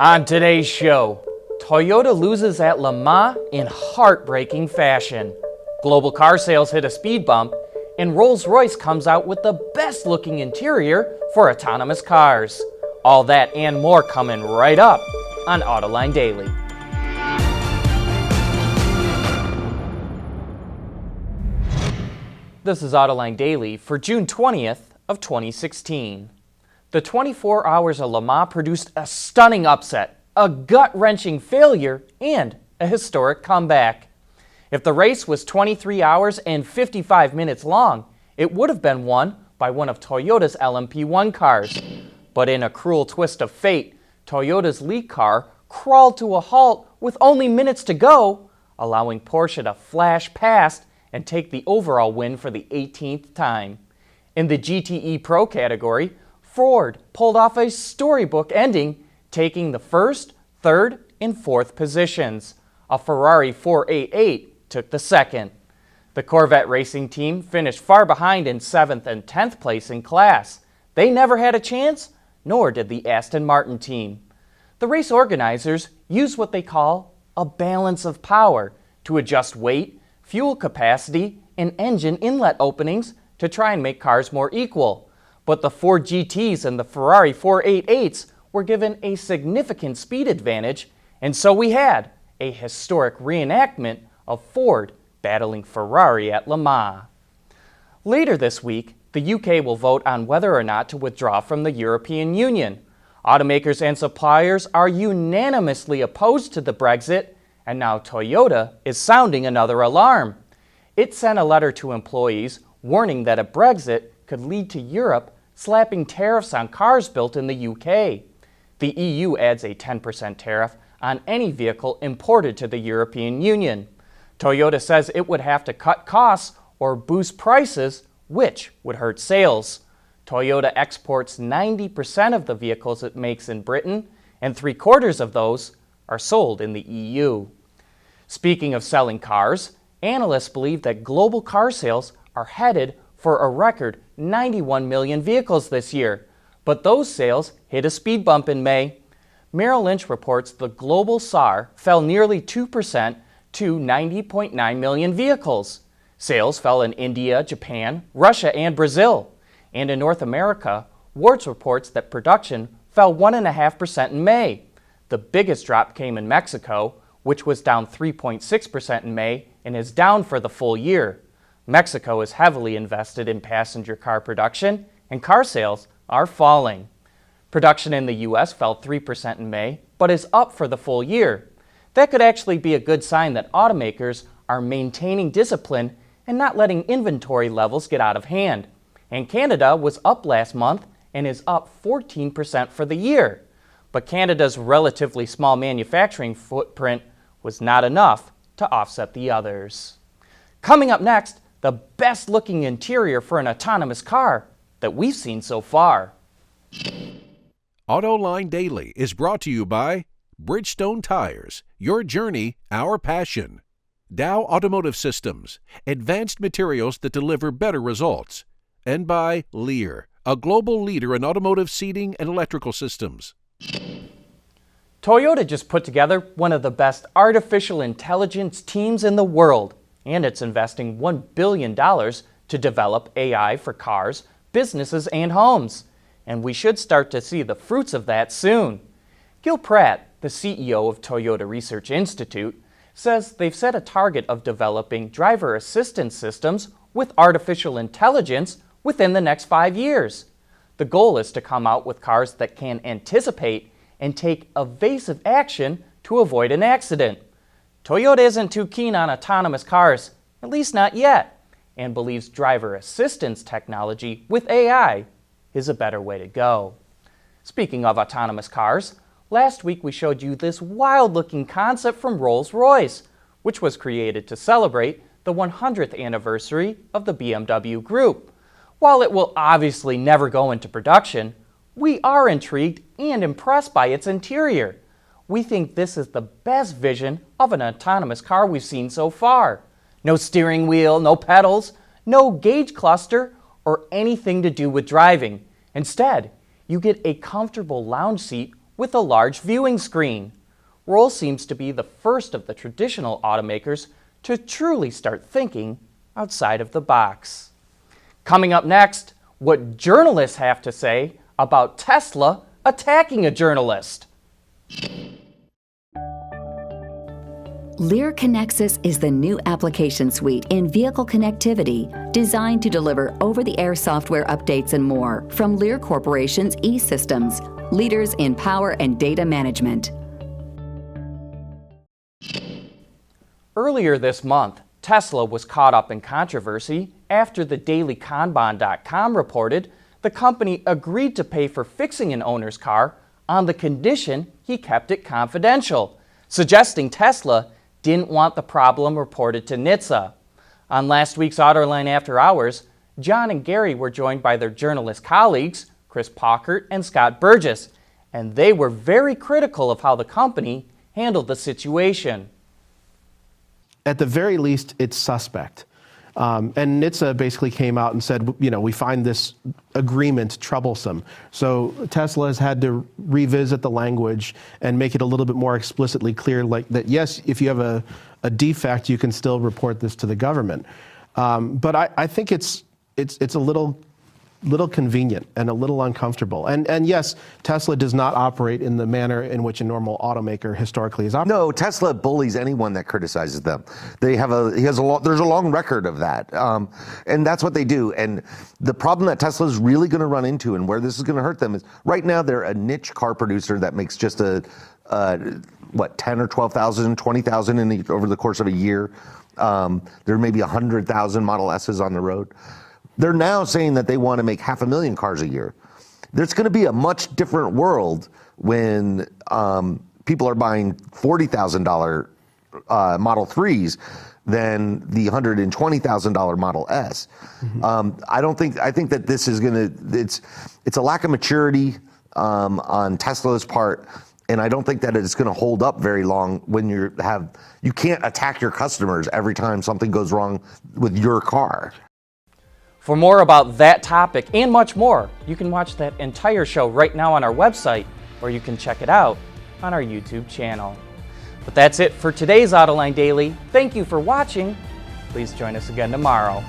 On today's show, Toyota loses at LeMans in heartbreaking fashion. Global car sales hit a speed bump, and Rolls-Royce comes out with the best-looking interior for autonomous cars. All that and more coming right up on Autoline Daily. This is Autoline Daily for June 20th of 2016. The 24 hours of Le Mans produced a stunning upset, a gut-wrenching failure, and a historic comeback. If the race was 23 hours and 55 minutes long, it would have been won by one of Toyota's LMP1 cars. But in a cruel twist of fate, Toyota's lead car crawled to a halt with only minutes to go, allowing Porsche to flash past and take the overall win for the 18th time. In the GTE Pro category, Ford pulled off a storybook ending, taking the first, third, and fourth positions. A Ferrari 488 took the second. The Corvette racing team finished far behind in 7th and 10th place in class. They never had a chance, nor did the Aston Martin team. The race organizers used what they call a balance of power to adjust weight, fuel capacity, and engine inlet openings to try and make cars more equal. But the Ford GTs and the Ferrari 488s were given a significant speed advantage, and so we had a historic reenactment of Ford battling Ferrari at Le Mans. Later this week, the UK will vote on whether or not to withdraw from the European Union. Automakers and suppliers are unanimously opposed to the Brexit, and now Toyota is sounding another alarm. It sent a letter to employees warning that a Brexit could lead to Europe slapping tariffs on cars built in the UK. The EU adds a 10% tariff on any vehicle imported to the European Union. Toyota says it would have to cut costs or boost prices, which would hurt sales. Toyota exports 90% of the vehicles it makes in Britain, and 3/4 of those are sold in the EU. Speaking of selling cars, analysts believe that global car sales are headed for a record 91 million vehicles this year, but those sales hit a speed bump in May. Merrill Lynch reports the global SAAR fell nearly 2% to 90.9 million vehicles. Sales fell in India, Japan, Russia, and Brazil. And in North America, Wards reports that production fell 1.5% in May. The biggest drop came in Mexico, which was down 3.6% in May and is down for the full year. Mexico is heavily invested in passenger car production, and car sales are falling. Production in the U.S. fell 3% in May, but is up for the full year. That could actually be a good sign that automakers are maintaining discipline and not letting inventory levels get out of hand. And Canada was up last month and is up 14% for the year. But Canada's relatively small manufacturing footprint was not enough to offset the others. Coming up next, the best-looking interior for an autonomous car that we've seen so far. Autoline Daily is brought to you by Bridgestone Tires, your journey, our passion. Dow Automotive Systems, advanced materials that deliver better results. And by Lear, a global leader in automotive seating and electrical systems. Toyota just put together one of the best artificial intelligence teams in the world, and it's investing $1 billion to develop AI for cars, businesses, and homes. And we should start to see the fruits of that soon. Gil Pratt, the CEO of Toyota Research Institute, says they've set a target of developing driver assistance systems with artificial intelligence within the next 5 years. The goal is to come out with cars that can anticipate and take evasive action to avoid an accident. Toyota isn't too keen on autonomous cars, at least not yet, and believes driver assistance technology with AI is a better way to go. Speaking of autonomous cars, last week we showed you this wild-looking concept from Rolls-Royce, which was created to celebrate the 100th anniversary of the BMW Group. While it will obviously never go into production, we are intrigued and impressed by its interior. We think this is the best vision of an autonomous car we've seen so far. No steering wheel, no pedals, no gauge cluster, or anything to do with driving. Instead, you get a comfortable lounge seat with a large viewing screen. Rolls seems to be the first of the traditional automakers to truly start thinking outside of the box. Coming up next, what journalists have to say about Tesla attacking a journalist. Lear Connexus is the new application suite in vehicle connectivity designed to deliver over-the-air software updates and more from Lear Corporation's E-Systems, leaders in power and data management. Earlier this month, Tesla was caught up in controversy after the Daily Kanban.com reported the company agreed to pay for fixing an owner's car on the condition he kept it confidential, suggesting Tesla didn't want the problem reported to NHTSA. On last week's Autoline After Hours, John and Gary were joined by their journalist colleagues, Chris Pockert and Scott Burgess, and they were very critical of how the company handled the situation. At the very least, it's suspect. And NHTSA basically came out and said, we find this agreement troublesome. So Tesla has had to revisit the language and make it a little bit more explicitly clear, like that, yes, if you have a defect, you can still report this to the government. But I think it's a little convenient and a little uncomfortable. And yes, Tesla does not operate in the manner in which a normal automaker historically has operated. No, Tesla bullies anyone that criticizes them. There's a long record of that. And that's what they do. And the problem that Tesla is really going to run into and where this is going to hurt them is right now they're a niche car producer that makes just 10 or 12,000, 20,000 over the course of a year. There may be 100,000 Model S's on the road. They're now saying that they want to make 500,000 cars a year. There's going to be a much different world when people are buying $40,000 Model 3s than the $120,000 Model S. Mm-hmm. I think that this is it's a lack of maturity on Tesla's part. And I don't think that it's going to hold up very long when you can't attack your customers every time something goes wrong with your car. For more about that topic and much more, you can watch that entire show right now on our website, or you can check it out on our YouTube channel. But that's it for today's Autoline Daily. Thank you for watching. Please join us again tomorrow.